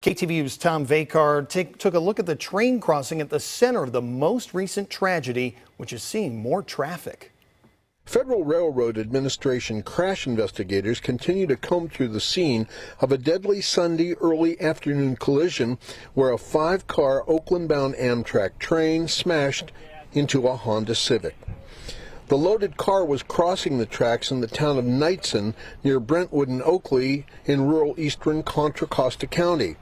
KTVU's Tom Vakar took a look at the train crossing at the center of the most recent tragedy, which is seeing more traffic. Federal Railroad Administration crash investigators continue to comb through the scene of a deadly Sunday early afternoon collision where a 5-car Oakland-bound Amtrak train smashed into a Honda Civic. The loaded car was crossing the tracks in the town of Knightson near Brentwood and Oakley in rural eastern Contra Costa County.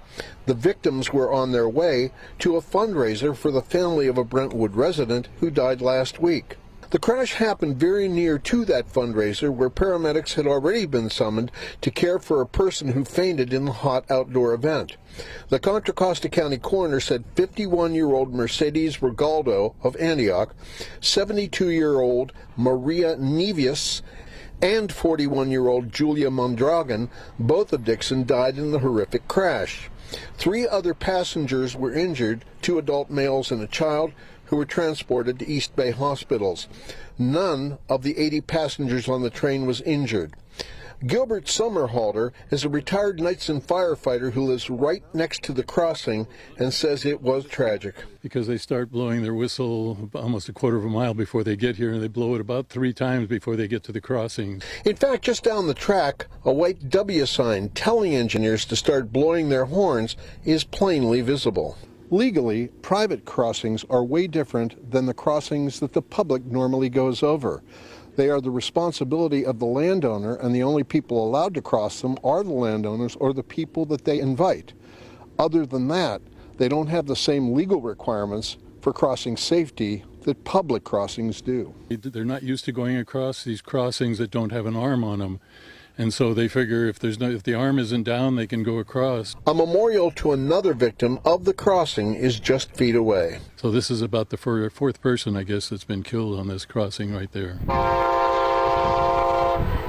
The victims were on their way to a fundraiser for the family of a Brentwood resident who died last week. The crash happened very near to that fundraiser where paramedics had already been summoned to care for a person who fainted in the hot outdoor event. The Contra Costa County coroner said 51-year-old Mercedes Regaldo of Antioch, 72-year-old Maria Nevius, and 41-year-old Julia Mondragon, both of Dixon, died in the horrific crash. 3 other passengers were injured, 2 adult males and a child, who were transported to East Bay hospitals. None of the 80 passengers on the train was injured. Gilbert Summerhalter is a retired Knightson firefighter who lives right next to the crossing and says it was tragic. Because they start blowing their whistle almost a quarter of a mile before they get here, and they blow it about 3 times before they get to the crossing. In fact, just down the track, a white W sign telling engineers to start blowing their horns is plainly visible. Legally, private crossings are way different than the crossings that the public normally goes over. They are the responsibility of the landowner, and the only people allowed to cross them are the landowners or the people that they invite. Other than that, they don't have the same legal requirements for crossing safety that public crossings do. They're not used to going across these crossings that don't have an arm on them. And so they figure if the arm isn't down, they can go across. A memorial to another victim of the crossing is just feet away. So this is about the 4th person, I guess, that's been killed on this crossing right there.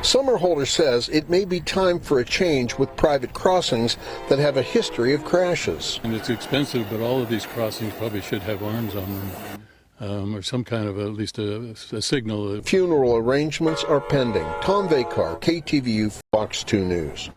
Summerhalter says it may be time for a change with private crossings that have a history of crashes. And it's expensive, but all of these crossings probably should have arms on them. Or some kind of at least a signal. Funeral arrangements are pending. Tom Vakar, KTVU, Fox 2 News.